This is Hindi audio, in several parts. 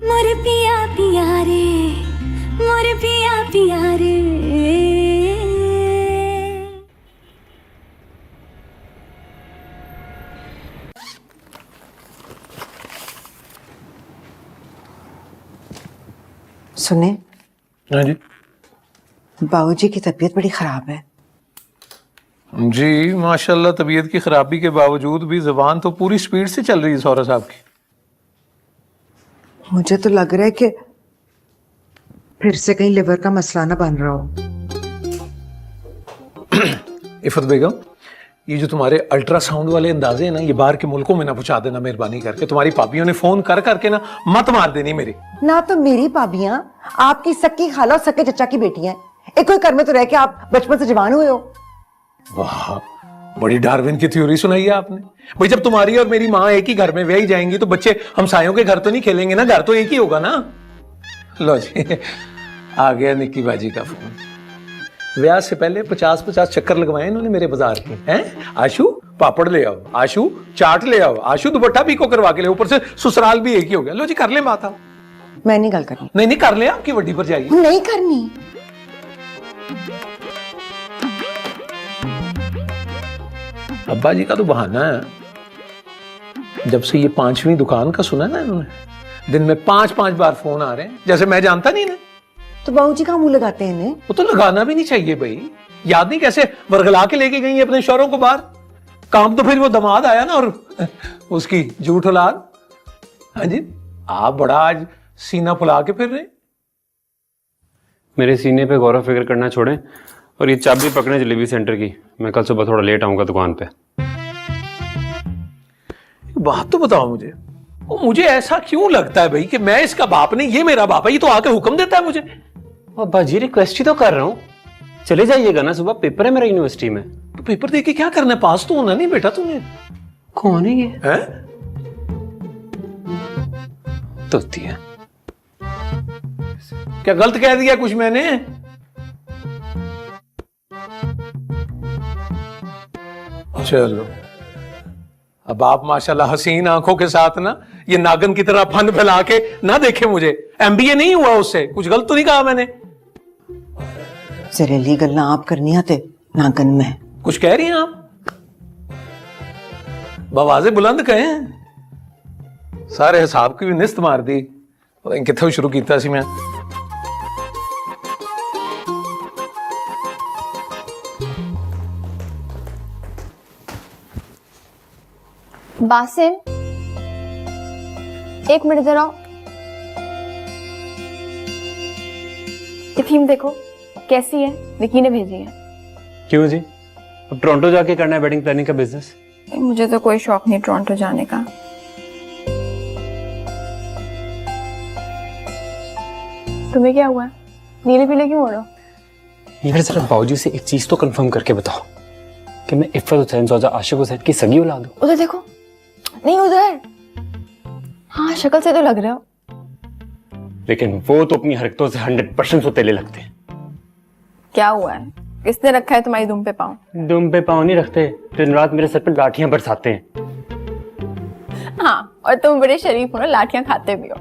मोर पिया पिया रे, मोर पिया पिया रे। सुने। हाँ जी। बाबूजी की तबीयत बड़ी खराब है। जी माशाल्लाह, तबीयत की खराबी के बावजूद भी जुबान तो पूरी स्पीड से चल रही है सौरा साहब की। मुझे तो लग रहा है कि फिर से कहीं लिवर का मसला ना बन रहा हो। इफत बेगम, ये जो तुम्हारे अल्ट्रासाउंड वाले अंदाजे हैं ना, ये बाहर के मुल्कों में ना पहुंचा देना मेहरबानी करके। तुम्हारी पापियों ने फोन कर करके ना मत मार देनी मेरी। ना तो मेरी भाभियां आपकी सक्की खाला और सक्के चचा की बेटियां हैं। एक कोई घर में तो रह के आप बचपन से जवान हुए हो। वाह, बड़ी डार्विन की थ्योरी सुनाई है आपने। भाई जब तुम्हारी और मेरी माँ एक ही घर में ब्याही जाएंगी तो बच्चे हमसायों के घर तो नहीं खेलेंगे ना, घर तो एक ही होगा ना। लो जी, आ गया निक्की बाजी का फोन। ब्याह से पहले 50-50 चक्कर लगवाए इन्होंने मेरे बाजार के। हैं आशु पापड़ ले आओ, आशु चाट ले आओ, आशु दुपट्टा पीको करवा के ले, ऊपर से ससुराल भी एक ही हो गया। लो जी कर ले बात आप। मैं नहीं गल करनी। नहीं नहीं कर ले, आपकी वड्डी पर जाइए। नहीं करनी। अब्बा जी का तो बहाना है। जब से ये 5वीं दुकान का सुना ना इन्होंने, दिन में 5-5 बार फोन आ रहे हैं, जैसे मैं जानता नहीं ना। तो बाबूजी कहाँ मुंह लगाते हैं इन्हें? वो तो लगाना भी नहीं चाहिए भाई। याद नहीं कैसे वर्गला के लेके गई है अपने शौहरों को बाहर। काम तो फिर वो दामाद आया ना, और उसकी झूठ औलाद। हाँ जी, आप बड़ा आज सीना फुला के फिर रहे। मेरे सीने पे गौरव फिक्र करना छोड़ें और ये चाबी पकड़े जलेबी सेंटर की। मैं कल सुबह थोड़ा लेट आऊंगा दुकान पे। बात तो बताओ मुझे, वो मुझे ऐसा क्यों लगता है भाई कि मैं इसका बाप नहीं, ये मेरा बाप है। ये तो आके हुक्म देता है मुझे। अब्बा जी रिक्वेस्ट ही तो कर रहा हूँ, चले जाइएगा ना, सुबह पेपर है मेरा यूनिवर्सिटी में। तो पेपर दे के क्या करना है, पास तो होना नहीं बेटा तुम्हें। कौन है ये? है? तोती है। क्या गलत कह दिया कुछ मैंने? चलो, अब आप माशाल्लाह हसीन आंखों के साथ ना ये नागन की तरह फन फैला के ना देखे मुझे। एमबीए नहीं हुआ उससे, कुछ गलत तो नहीं कहा मैंने? जहरीली गल्ला आप करनी आते नागन में। कुछ कह रही हैं आप? बवाजे बुलंद कहें। सारे हिसाब की भी निस्त मार दी। कित्थों शुरू किया सी मैं। बासिम, एक मिनट इधर आओ। ये थीम देखो कैसी है, विकी ने भेजी है। क्यों जी? अब टोरंटो जाके करना है वेडिंग प्लानिंग का बिजनेस? मुझे तो कोई शौक नहीं टोरंटो जाने का। तुम्हें क्या हुआ है? नीले पीले क्यों हो रहे हो? यार जरा बाबूजी से एक चीज तो कंफर्म करके बताओ कि मैं इफ़त हुसैन सौजा आशिक हुसैन की सगी औलाद हूं। उधर देखो। नहीं उधर। हाँ शक्ल से तो लग रहे हो। लेकिन वो तो अपनी हरकतों से 100% सौतेले लगते हैं। क्या हुआ है? किसने रखा है तुम्हारी दुम पे पाँव? दुम पे पाँव नहीं रखते, दिन रात मेरे सर पे लाठियां बरसाते हैं। हाँ, और तुम बड़े शरीफ हो ना, लाठियां खाते भी हो।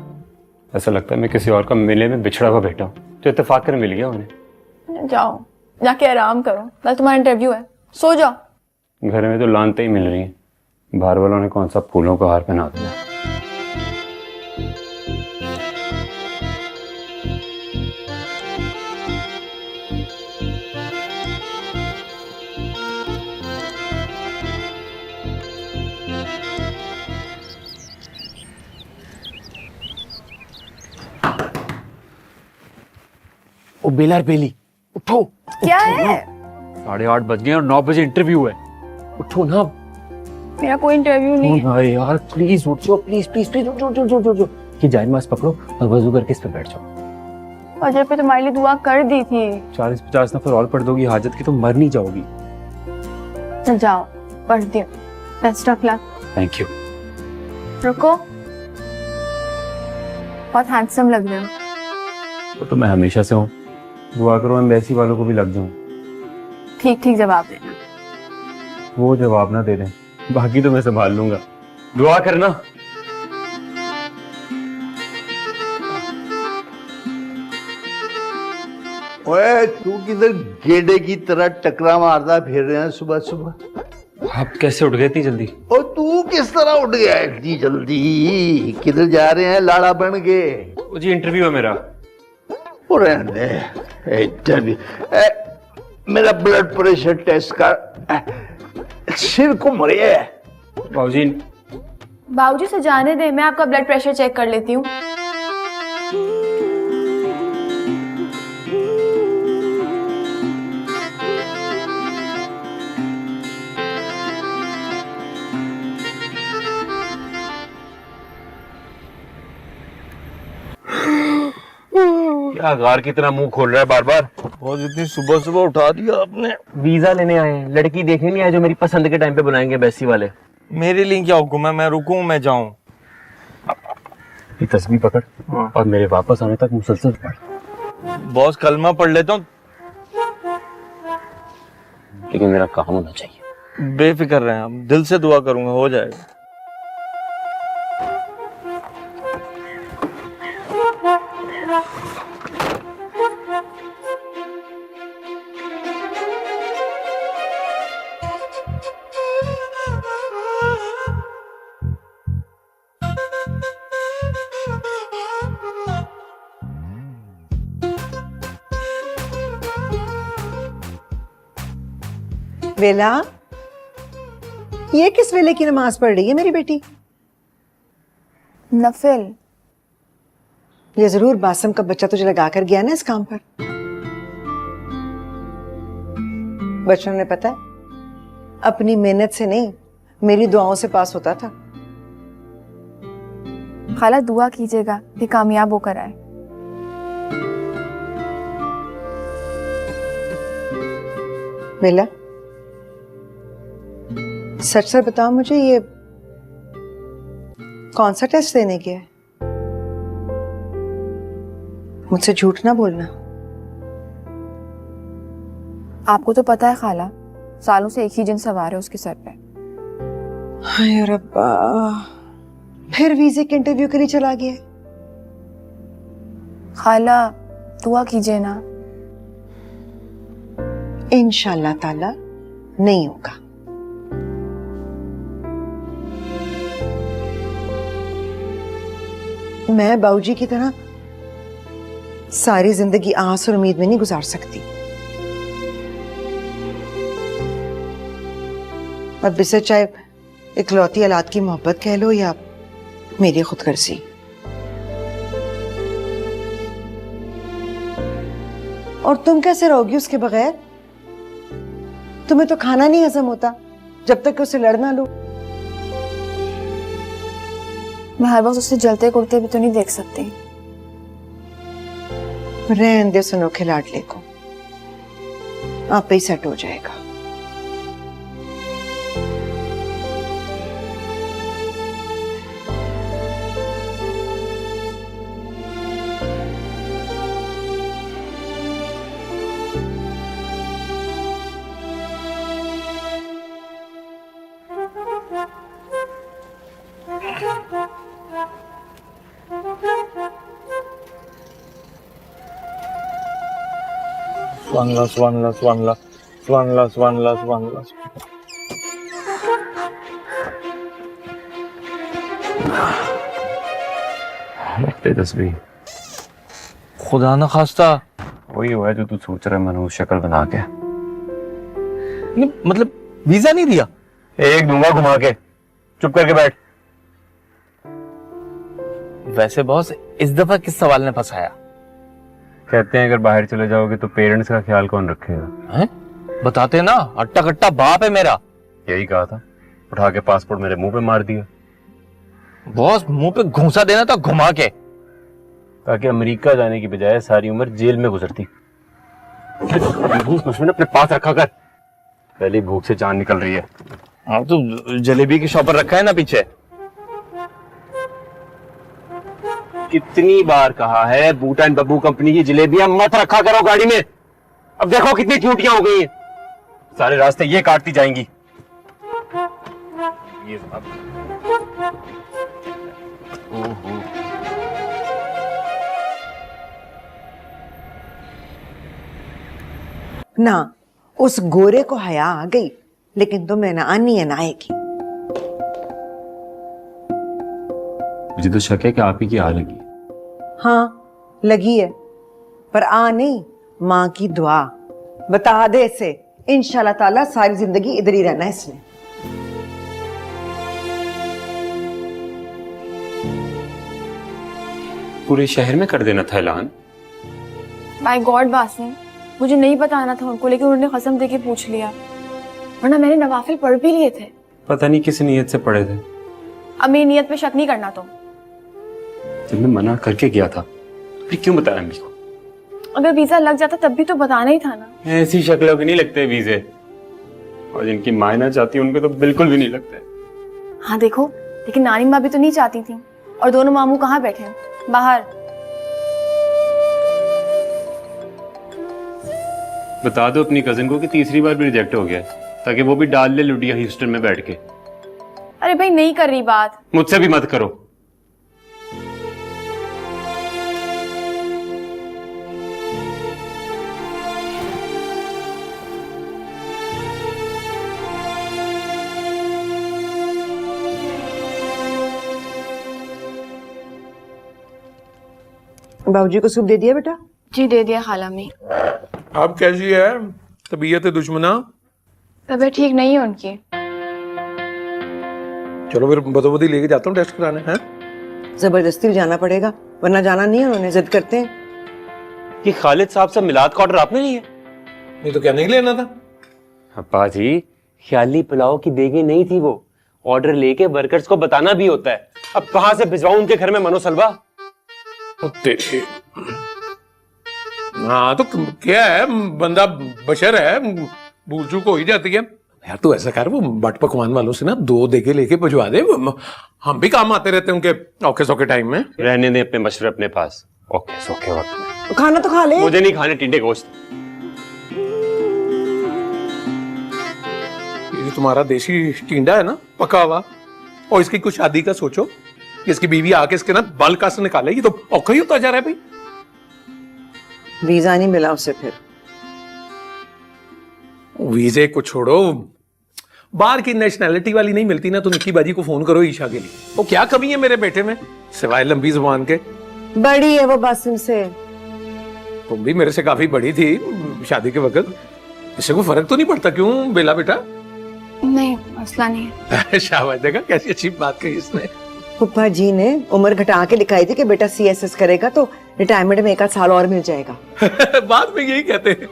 ऐसा लगता है मैं किसी और का मेले में बिछड़ा हुआ बैठा हूँ, तो इत्तेफाक कर मिल गया उन्हें। जाओ जाके आराम करो, कल तुम्हारा इंटरव्यू है, सो जाओ। घर में तो लानते ही मिल रही है। बाहर वालों ने कौन सा फूलों का हार पहना दिया। ओ बेलार बेली उठो। क्या है? 8:30 बज गए और 9 बजे इंटरव्यू है। उठो ना। मेरा कोई इंटरव्यू नहीं है। अरे यार प्लीज उठ जाओ, प्लीज प्लीज प्लीज उठ जाओ। ये जाए मास पकड़ो और वजू करके इस पे बैठ जाओ। अजय पे तुम्हारे लिए दुआ कर दी थी। 40-50 नफर और पढ़ दोगी हाजत की तो मर नहीं जाओगी। चल जाओ, पढ़ती हूँ। Best of luck. Thank you. रुको, बहुत हैंडसम लग रहे हो। तो मैं हमेशा से हूँ, दुआ करो मैं ऐसी वालों को भी लग जाऊं। ठीक ठीक जवाब देना। वो जवाब ना दे दें, बाकी तो मैं संभाल लूंगा। दुआ करना। ओए तू किधर गेंडे की तरह टकरा मारता फिर रहे हैं सुबह सुबह? आप कैसे उठ गए इतनी जल्दी? और तू किस तरह उठ गया इतनी जल्दी? किधर जा रहे हैं लाड़ा बन के? जी इंटरव्यू है मेरा। और रहने दे इंटरव्यू। मेरा ब्लड प्रेशर टेस्ट कर, सिर घूम रही है। बाबूजी बाबूजी से जाने दे, मैं आपका ब्लड प्रेशर चेक कर लेती हूँ। क्या गार की तरह मुंह खोल रहा है बार बार? बहुत इतनी सुबह सुबह उठा दिया आपने। वीजा लेने आए हैं, लड़की देखने नहीं आए जो मेरी पसंद के टाइम पे बुलाएंगे बैसी वाले। मेरे लिए क्या हुक्म है? मैं रुकूं, मैं जाऊं? ये तस्वीर पकड़ और मेरे वापस आने तक मुसलसल पढ़। बॉस कलमा पढ़ लेता हूँ। लेकिन मेरा काम होना चाहिए। बेफिक्र रहें आप, दिल से दुआ करूंगा, हो जाएगा। बेला, ये किस वेले की नमाज पढ़ रही है मेरी बेटी? नफिल। ये जरूर बासम का बच्चा तुझे लगा कर गया ना इस काम पर। बच्चों ने पता है, अपनी मेहनत से नहीं मेरी दुआओं से पास होता था। खाला दुआ कीजिएगा कि कामयाब होकर आए। बेला, सच सच बताओ मुझे, ये कौन सा टेस्ट देने गया है? मुझसे झूठ ना बोलना। आपको तो पता है खाला, सालों से एक ही जिन सवार है उसके सर पे। हाय रब्बा, फिर वीजे के इंटरव्यू के लिए चला गया। खाला दुआ कीजिए ना। इंशाल्लाह ताला नहीं होगा। मैं बाबूजी की तरह सारी जिंदगी आस और उम्मीद में नहीं गुजार सकती। अब इसे चाहे इकलौती औलाद की मोहब्बत कह लो या मेरी खुदगर्जी। और तुम कैसे रहोगी उसके बगैर? तुम्हें तो खाना नहीं हजम होता जब तक उसे लड़ ना लो। मैं हर वक्त उसे जलते कुड़ते भी तो नहीं देख सकती। रहने दे सुनो खिलाड़ले को, आप ही सेट हो जाएगा। सुभानअल्लाह, सुभानअल्लाह, सुभानअल्लाह, सुभानअल्लाह, सुभानअल्लाह, सुभानअल्लाह। लगते तस्वीर खुदा ना खास्ता। वही हुआ है जो तू सोच रहा है, मनहूस शक्ल बना के। नहीं, मतलब वीजा नहीं दिया? एक दूंगा घुमा के, चुप करके बैठ। वैसे बॉस, इस दफा किस सवाल ने फंसाया? कहते हैं अगर बाहर चले जाओगे तो पेरेंट्स का ख्याल कौन रखेगा? हैं? बताते ना, अट्टा कट्टा बाप है मेरा। यही कहा था, उठा के पासपोर्ट मेरे मुंह पे मार दिया। बॉस, मुंह पे घूंसा देना था घुमा के, ताकि अमेरिका जाने की बजाय सारी उम्र जेल में गुजरती। अपने पास रखा कर, पहली भूख से जान निकल रही है। हाँ तो जलेबी की शॉपर रखा है ना पीछे। कितनी बार कहा है बूटा एंड बब्बू कंपनी की जलेबियां मत रखा करो गाड़ी में। अब देखो कितनी टूटियां हो गई हैं, सारे रास्ते ये काटती जाएंगी। ये ना, उस गोरे को हया आ गई, लेकिन तुम्हें ना आनी है ना आएगी। मुझे तो शक है कि आप ही की आ लगी। हाँ लगी है, पर आ नहीं, माँ की दुआ। बता दे इसे, इंशाल्लाह ताला सारी जिंदगी इधर ही रहना है इसने। पूरे शहर में कर देना था ऐलान। बाय गॉड बासिम, मुझे नहीं बताना था उनको, लेकिन उन्होंने कसम देके पूछ लिया, वरना मैंने नवाफिल पढ़ भी लिए थे। पता नहीं किस नीयत से पढ़े थे। अब मेरी नीयत पे शक नहीं करना तुम। जब मैं मना करके गया था फिर क्यों बताया मेरे को? अगर वीजा लग जाता तब भी तो बताना ही था ना। ऐसी शक्लों के नहीं लगते वीजे, और जिनकी माँ ना चाहती उनके तो बिल्कुल भी नहीं लगते। हाँ देखो, लेकिन नानी माँ भी तो नहीं चाहती थी, और दोनों मामू कहाँ बैठे हैं? बाहर। बता दो अपनी कजिन को कि तीसरी बार भी रिजेक्ट हो गया, ताकि वो भी डाल ले लुडिया ह्यूस्टन में बैठ के। अरे भाई नहीं कर रही बात। मुझसे भी मत करो। बाबूजी को सूप दे दिया बेटा? जी दे दिया खाला में। अब कैसी है तबीयत दुश्मना? तबीयत ठीक नहीं है उनकी। चलो फिर बदोबदी लेके जाता हूँ टेस्ट कराने। हैं जबरदस्ती भी जाना पड़ेगा, वरना जाना नहीं है, उन्होंने जिद करते हैं। ये खालिद साहब से मिलाद का ऑर्डर आपने लिया? नहीं तो क्या नहीं लेना था? अब्बा जी, ख्याली पुलाव की देगी नहीं थी वो, ऑर्डर लेके वर्कर्स को बताना भी होता है। अब कहां से भिजवाऊं उनके घर में मनोसलवा? हाँ तो क्या है, बंदा बशर है, भूल चूक हो ही जाती है यार। तू ऐसा कर, वो बट पकवान वालों से ना 2 देगे लेके भिजवा दे, हम भी काम आते रहते हैं उनके औखे सौखे टाइम में। रहने दे अपने मशवरे अपने पास, ओके सौखे वक्त में। खाना तो खा ले। मुझे नहीं खाने टिंडे गोश्त। ये तुम्हारा देसी टिंडा है ना, पका हुआ, और इसकी कुछ शादी का सोचो कि इसकी बीवी आके इसके ना बाल कास निकालेगी, तो औखा ही होता जा रहा है भाई। वीजा नहीं मिला उसे फिर। वीजे को छोड़ो, बाहर की नेशनैलिटी वाली नहीं मिलती ना, तो निक्की बाजी को फोन करो ईशा के लिए। वो क्या कमी है मेरे बेटे में सिवाय लंबी जुबान के? बड़ी है वो बासिम से। तुम भी मेरे से काफी बड़ी थी शादी के वक्त, इससे कोई फर्क तो नहीं पड़ता क्यों बेला बेटा? नहीं मसला नहीं है। शाबाश, देखा कैसी अच्छी बात कही इसने। पुप्पा जी ने उम्र घटा के दिखाई थी कि बेटा CSS करेगा तो रिटायरमेंट में 1 आध साल और मिल जाएगा। बाद में यही कहते हैं।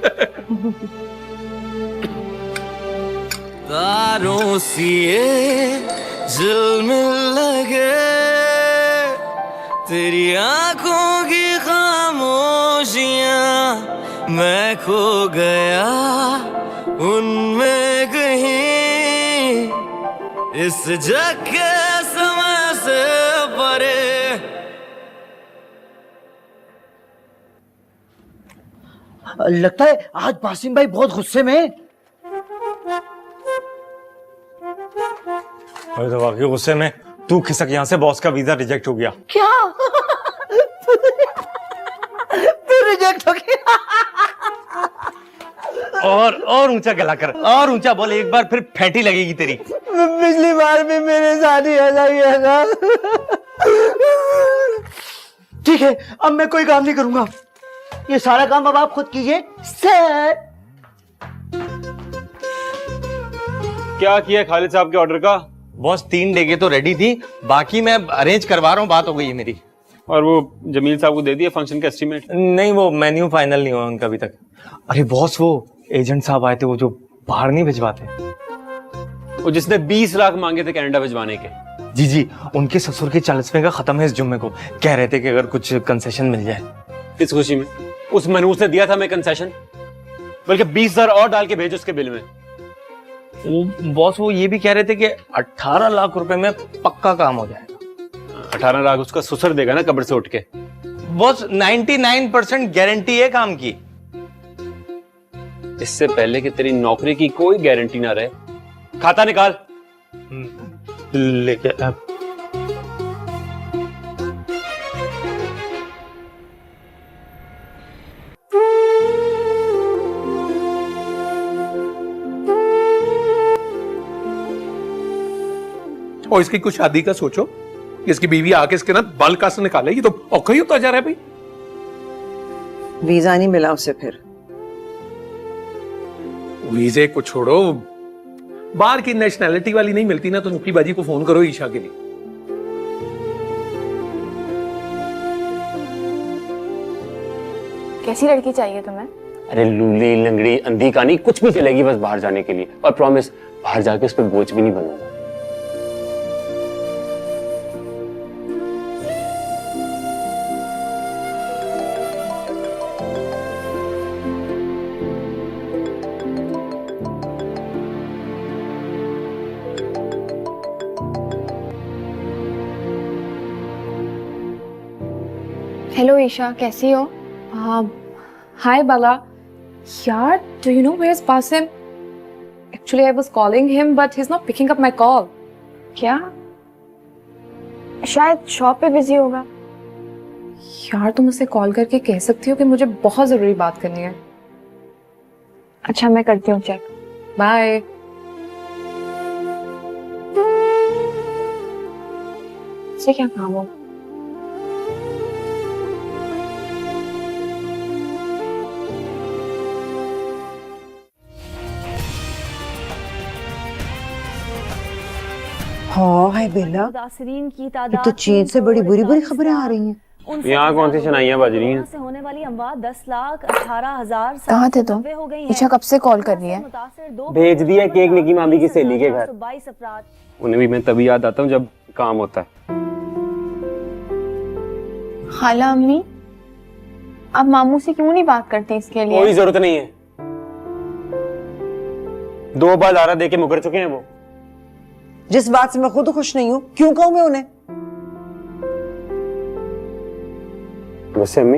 तारों सिए झिलमिल लगे, तेरी आंखों की खामोशियां, मैं खो गया उनमें कहीं, इस जग के समय से परे। लगता है आज बासिम भाई बहुत गुस्से में। अरे तो वाकई गुस्से में। तू खिसक यहाँ से, बॉस का वीजा रिजेक्ट हो गया। क्या? तू रिजेक्ट हो गया? और ऊंचा गला कर, और ऊंचा बोल, एक बार फिर फैटी लगेगी तेरी। पिछली बार भी मेरे साथ ही ऐसा किया था। ठीक है, अब मैं कोई काम नहीं करूंगा, ये सारा काम अब आप खुद कीजिए सर। क्या किया खालिद साहब के ऑर्डर का? बॉस 3 डेगे तो रेडी थी, बाकी मैं अरेंज करवा रहा हूँ, बात हो गई है मेरी। और वो जमील साहब को दे दिया फंक्शन का एस्टीमेट? नहीं, वो मेन्यू फाइनल नहीं हुआ उनका अभी तक। अरे बॉस, वो एजेंट साहब आए थे, वो जो बाहर नहीं भिजवाते, वो जिसने 20 लाख मांगे थे कनाडा भिजवाने के। जी, उनके ससुर के 40वें का खत्म है इस जुम्मे को, कह रहे थे कि अगर कुछ कंसेशन मिल जाए। किस खुशी में? उस मनूस ने दिया था मैं कंसेशन, बल्कि 20,000 और डाल के भेज उसके बिल में। वो बॉस, वो ये भी कह रहे थे कि 18 लाख रुपए में पक्का काम हो जाएगा। 18 लाख उसका ससुर देगा ना कब्र से उठ के। बॉस 99% गारंटी है काम की। इससे पहले कि तेरी नौकरी की कोई गारंटी ना रहे, खाता निकाल। लेके अब और इसकी कुछ शादी का सोचो, इसकी बीवी आके इसके ना बाल कास निकालेगी तो औखा ही होता जा रहा है भाई। वीजा नहीं मिला उसे फिर। वीजे को छोड़ो, बाहर की नेशनैलिटी वाली नहीं मिलती ना तो नुक्की बाजी को फोन करो ईशा के लिए। कैसी लड़की चाहिए तुम्हें? अरे लूली लंगड़ी अंधी कानी कुछ भी चलेगी बस बाहर जाने के लिए, और प्रॉमिस बाहर जाके उस पर बोझ भी नहीं बनूंगा। हेलो ईशा, कैसी हो? हाय बाला। यार, do you know where's Basim? Actually, I was calling him, but he's not picking up my call. क्या? शायद शॉप पे बिजी होगा। यार, तुम उसे कॉल करके कह सकती हो कि मुझे बहुत जरूरी बात करनी है। अच्छा, मैं करती हूँ चेक। बाय। इसे क्या काम हो? हाँ है बेला, मुतासरीन की ये तादाद तो चीन से बड़ी बुरी बुरी खबरें आ रही हैं। यहाँ कौन सी शनाइयाँ बज रही हैं? से होने वाली अमवात 10,18,000 कहाँ थे तुम? हो गई ईशा कब से कॉल कर रही है? भेज दिया केक निकी मामी की सहेली के घर। 22 अफराद। उन्हें भी मैं तभी याद आता हूँ जब काम होता है। खाला अम्मी, आप मामू से क्यों नहीं बात करती इसके लिए? कोई जरूरत नहीं है, 2 बार लारा दे के मुकर चुके हैं वो। जिस बात से मैं खुद खुश नहीं हूँ, क्यों कहूँ मैं उन्हें? वैसे अम्मी,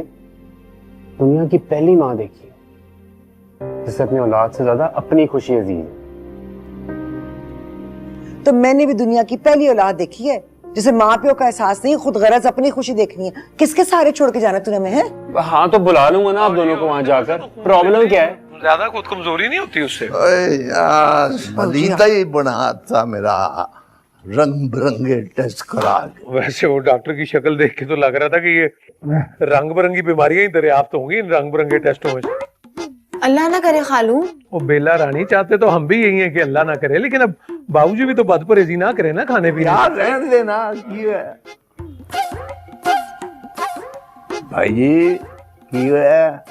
दुनिया की पहली माँ देखी है जिसे अपनी औलाद से ज्यादा अपनी खुशी अजीज है। तो मैंने भी दुनिया की पहली औलाद देखी है जिसे माँ प्यो का एहसास नहीं, खुद गरज अपनी खुशी देखनी है। किसके सहारे छोड़ के जाना तूने? मैं है हाँ तो बुला लूंगा ना आप दोनों को वहां जाकर। प्रॉब्लम क्या है? ज्यादा खुद कमजोरी नहीं होती उससे। अरे यार, मदीदा ही बना था मेरा, रंग बिरंगे टेस्ट करा के। वैसे वो डॉक्टर की शक्ल देख के तो लग रहा था कि ये रंग बिरंगी बीमारियां ही दरियाफ्त होंगी इन रंग बिरंगे टेस्टों में। अल्लाह ना करे खालू। वो बेला रानी, चाहते तो हम भी यही है कि अल्लाह ना करे, लेकिन अब बाबूजी भी तो बदपरहेजी ना करे ना खाने पीने। यार रहने देना की है भाई जी, की है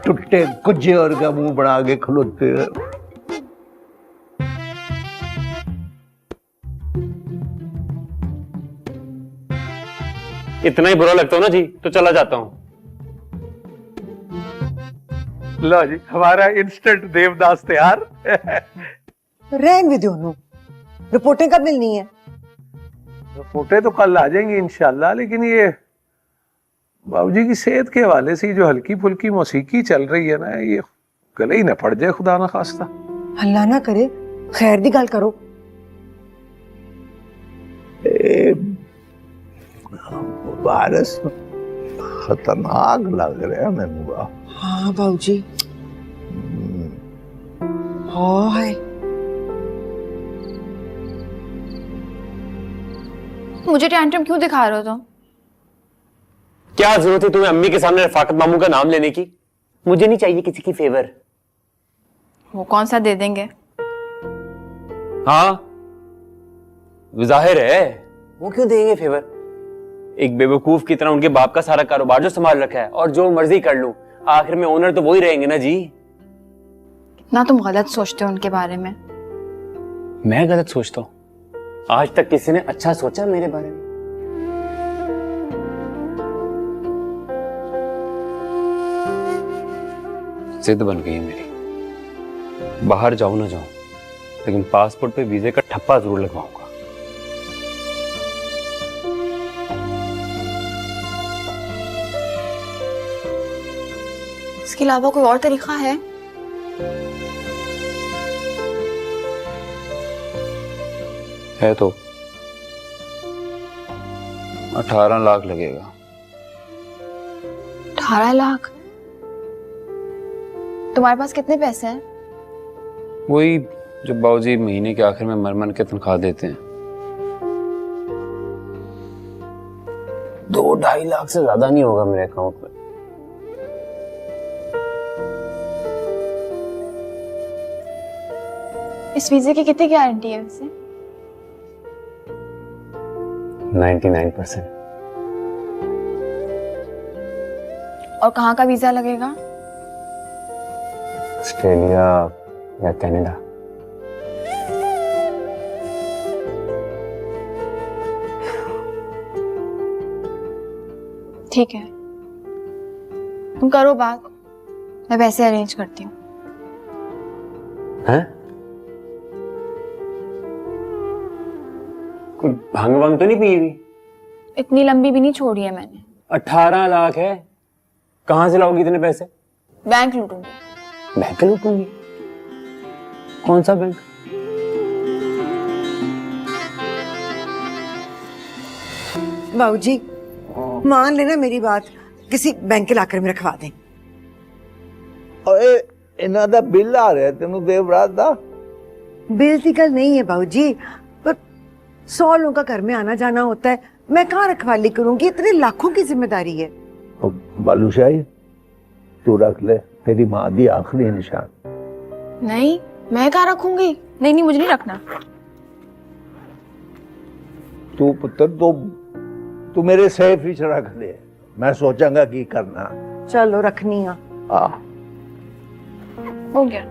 टुट्टे कुछ और का मुंह बना के खलोते हैं। इतना ही बुरा लगता हो ना जी तो चला जाता हूँ। लो जी, हमारा इंस्टेंट देवदास तैयार। रहन भी दोनों। रिपोर्टें कब मिलनी है? रिपोर्टें तो कल आ जाएंगी इंशाल्लाह, लेकिन ये बाबूजी की सेहत के हवाले से जो हल्की फुल्की मौसीकी चल रही है ना, ये गले ही न पड़ जाए खुदा ना खास्ता। अल्लाह ना करे, खैर दी गल करो। वायरस खतरनाक लग रहा है मैनू। हाँ बाबूजी, हाँ है। मुझे टेंट्रम क्यों दिखा रहे हो तुम? क्या जरूरत है तुम्हें अम्मी के सामने रफाकत मामू का नाम लेने की? मुझे नहीं चाहिए किसी की फेवर। वो कौन सा दे देंगे? हाँ जाहिर है, वो क्यों देंगे फेवर? एक बेवकूफ की तरह उनके बाप का सारा कारोबार जो संभाल रखा है, और जो मर्जी कर लूं, आखिर में ओनर तो वही रहेंगे ना जी। ना तुम गलत सोचते हो उनके बारे में। मैं गलत सोचता हूं? आज तक किसी ने अच्छा सोचा मेरे बारे में? जिद बन गई है मेरी, बाहर जाऊं ना जाऊं, लेकिन पासपोर्ट पे वीजे का ठप्पा जरूर लगवाऊंगा। इसके अलावा कोई और तरीका है? है तो 18 लाख लगेगा। 18 लाख? तुम्हारे पास कितने पैसे हैं? वही जो बाबूजी महीने के आखिर में मर के तनख्वाह देते हैं। 2-2.5 लाख से ज्यादा नहीं होगा मेरे अकाउंट में। इस वीजे की कितनी गारंटी है वैसे? 99%। और कहाँ का वीजा लगेगा? ऑस्ट्रेलिया या कनाडा। ठीक है, तुम करो बात, मैं पैसे अरेंज करती हूँ। हैं? कोई भांग वांग तो नहीं पी हुई? इतनी लंबी भी नहीं छोड़ी है मैंने। 18 लाख है, कहां से लाओगी इतने पैसे? बैंक लूटूंगी। बैंक लूटूंगी? कौन सा बैंक? बाबूजी मान लेना मेरी बात, किसी बैंक के लाकर में रखवा दें। ਓਏ ਇਹਨਾਂ ਦਾ ਬਿੱਲ ਆ ਰਿਹਾ ਤੈਨੂੰ ਦੇਵ ਰਾਤ ਦਾ। बिल की गल नहीं है बाबूजी, पर 100 लोगों का घर में आना जाना होता है, मैं कहाँ रखवाली करूंगी, इतने लाखों की जिम्मेदारी है। बालूशाही तू रख ले, तेरी माँ दी आखिरी निशान। नहीं, मैं कहाँ रखूंगी? नहीं नहीं, मुझे नहीं रखना। तू पुत्र तू मेरे सेफ विच रख दे, मैं सोचांगा की करना। चलो रखनी है। हो गया।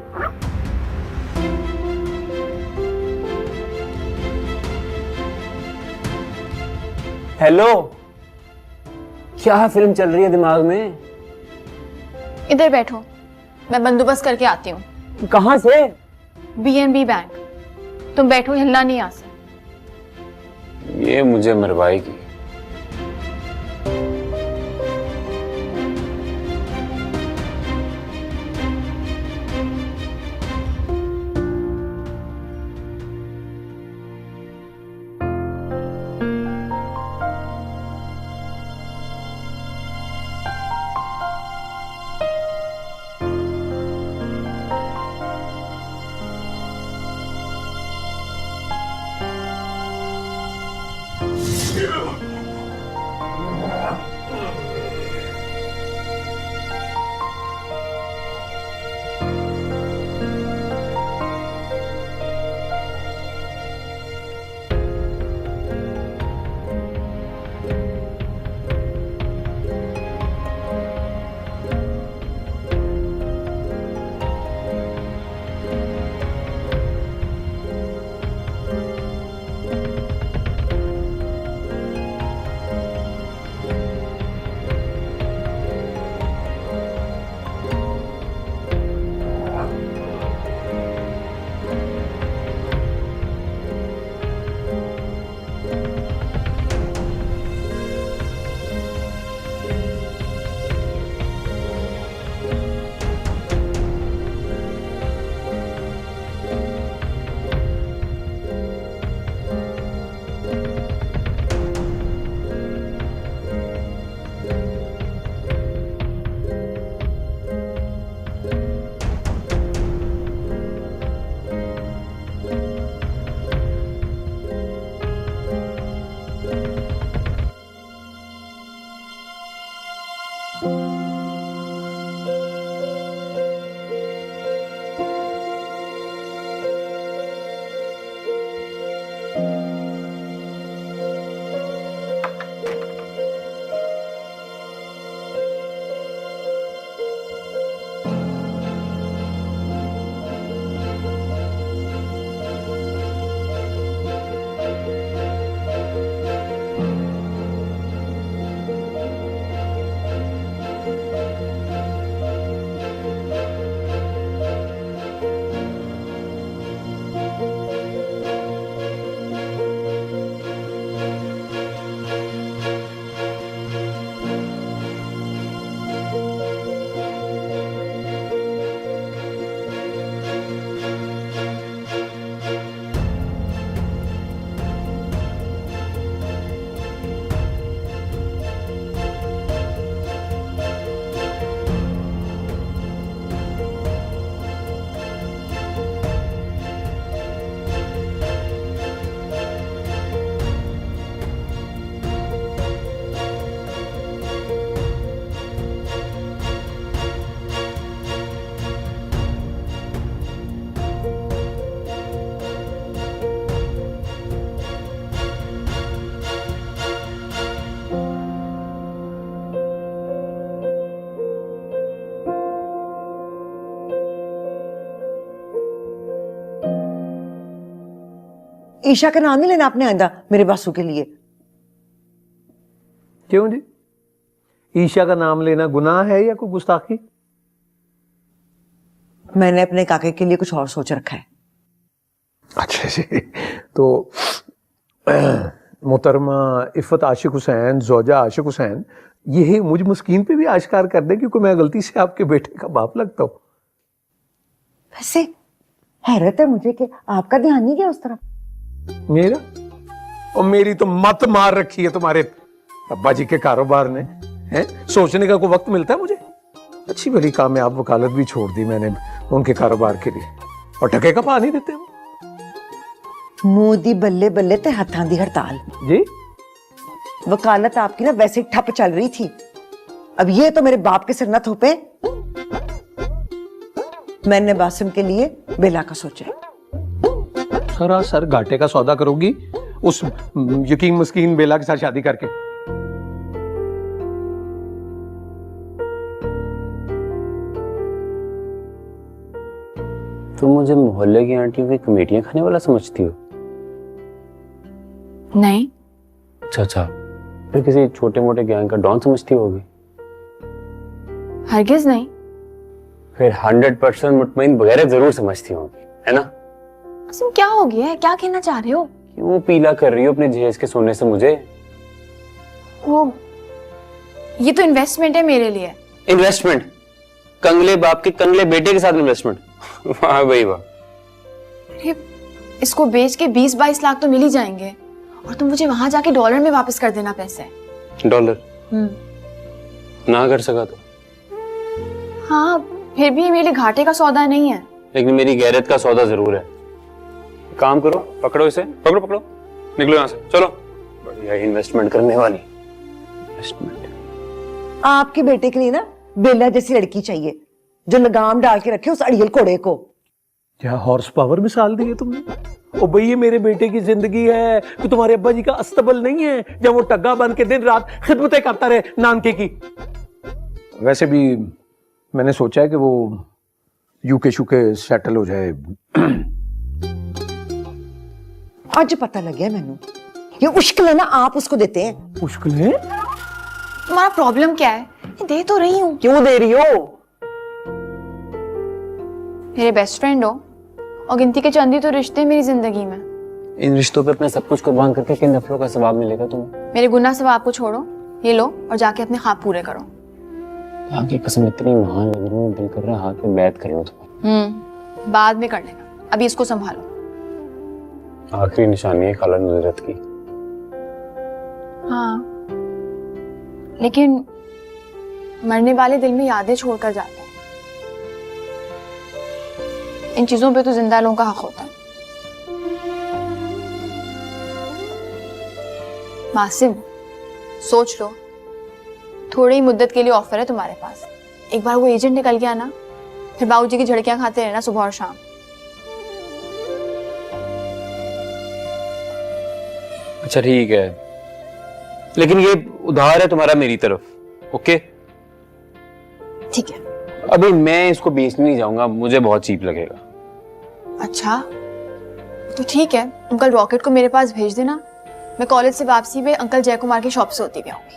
हेलो, क्या फिल्म चल रही है दिमाग में? इधर बैठो, मैं बंदोबस्त करके आती हूँ। कहां से? BNB bank. तुम बैठो, हिलना नहीं यहाँ से। ये मुझे मरवाएगी। ईशा का नाम नहीं लेना आपने आइंदा मेरे बासु के लिए। क्यों जी, ईशा का नाम लेना गुनाह है या कोई गुस्ताखी? मैंने अपने काके के लिए कुछ और सोच रखा है। अच्छा जी, तो मोहतरमा इफ़त आशिक हुसैन, जोजा आशिक हुसैन, ये मुझ मुस्कीन पे भी आश्कार कर दे क्योंकि मैं गलती से आपके बेटे का बाप लगता हूँ। वैसे हैरत है मुझे कि आपका ध्यान नहीं गया उस तरफ। मेरा और मेरी तो मत मार रखी है तुम्हारे अब्बा जी के कारोबार ने, हैं? सोचने का कोई वक्त मिलता है मुझे? अच्छी भली कामयाब वकालत भी छोड़ दी मैंने उनके कारोबार के लिए, और टके का पा नहीं देते वो। मुंह दी बल्ले बल्ले ते हत्थां दी हड़ताल जी, वकालत आपकी ना वैसे ही ठप चल रही थी, अब ये तो मेरे बाप के सिर न थोपे। मैंने बासिम के लिए बेला का सोचा है। सरासर घाटे का सौदा करोगी उस यकीन मस्कीन बेला के साथ शादी करके? तुम मुझे मोहल्ले की आंटियों की कमेटियां खाने वाला समझती हो? नहीं। अच्छा, फिर किसी छोटे मोटे गैंग का डॉन समझती होगी? हरगिज नहीं। फिर 100% मुतमईन बगैर जरूर समझती होगी, है ना? आसिम क्या हो गया है, क्या कहना चाह रहे हो? क्यों पीला कर रही हो अपने जहेज के सोने से मुझे? वो ये तो इन्वेस्टमेंट है मेरे लिए। इन्वेस्टमेंट? कंगले बाप के कंगले बेटे के साथ इन्वेस्टमेंट? वाह भाई वाह। अरे इसको बेच के 20-22 लाख तो मिल ही जाएंगे, और तुम मुझे वहां जाके डॉलर में वापस कर देना पैसे। डॉलर? ना कर सका तो? हाँ, फिर भी मेरे लिए घाटे का सौदा नहीं है। लेकिन मेरी गैरत का सौदा जरूर है। काम करो, पकड़ो इसे, पकड़ो पकड़ो, निकलो यहाँ से, चलो। बढ़िया इन्वेस्टमेंट करने वाली। इन्वेस्टमेंट आपके बेटे के लिए ना बेला जैसी लड़की चाहिए जो लगाम डाल के रखे उस अड़ियल घोड़े को। क्या हॉर्स पावर मिसाल दी है तुमने? ओ भाई, ये मेरे बेटे की जिंदगी है कि तुम्हारे अब्बा जी का अस्तबल नहीं है जब वो टग्गा बन के दिन रात खिदमतें करता रहे नानके की। वैसे भी मैंने सोचा है कि वो यूके शुके सेटल हो जाए। आज पता लग गया मैनू, ये मुश्किल है ना आप उसको देते हैं। मुश्किल है? तुम्हारा प्रॉब्लम क्या है? दे तो रही हूँ। क्यों दे रही हो? मेरे बेस्ट फ्रेंड हो, और गिनती के चंद ही तो रिश्ते हैं मेरी जिंदगी में। इन रिश्तों पे अपना सब कुछ कुर्बान करके किन नफलों का सवाब मिलेगा तुम्हें? मेरे गुनाह सवाब को छोड़ो, ये लो और जाके अपने ख्वाब पूरे करो। आपकी कसम इतनी महान लग रही है, दिल कर रहा है हाथ में बैत कर लो तुम्हें। बाद में कर लेना, अभी इसको संभालो। आखिरी निशानी है खाला नुसरत की। हाँ, लेकिन मरने वाले दिल में यादें छोड़कर जाते हैं। इन चीजों पे तो जिंदा लोगों का हक होता है। मासिम, सोच लो, थोड़ी ही मुद्दत के लिए ऑफर है तुम्हारे पास। एक बार वो एजेंट निकल गया ना, फिर बाबूजी की झड़कियां खाते रहना सुबह और शाम। अच्छा ठीक है, लेकिन ये उधार है तुम्हारा मेरी तरफ, ओके? ठीक है। अभी मैं इसको बेचने नहीं जाऊंगा, मुझे बहुत चीप लगेगा। अच्छा तो ठीक है, अंकल रॉकेट को मेरे पास भेज देना, मैं कॉलेज से वापसी पे अंकल जय कुमार की शॉप से होती भी आऊंगी।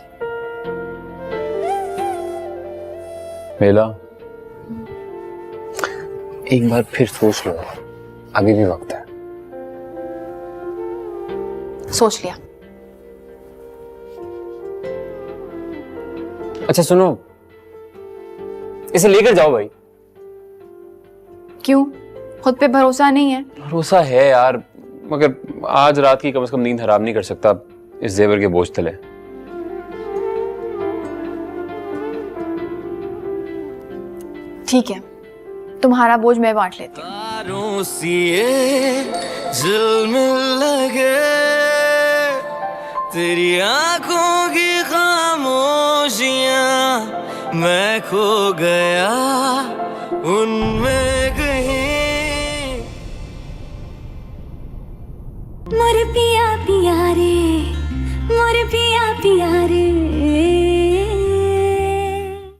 मेला, एक बार फिर सोच लो, अभी भी वक्त है। सोच लिया। अच्छा सुनो, इसे लेकर जाओ भाई। क्यों, खुद पे भरोसा नहीं है? भरोसा है यार, मगर आज रात की कम से कम नींद हराम नहीं कर सकता इस जेवर के बोझ तले। ठीक है, तुम्हारा बोझ मैं बांट लेती हूँ। लगे तेरी आंखों की खामोशियां, मैं खो गया उनमें कहीं। मोर पिया पिया रे, मोर पिया पिया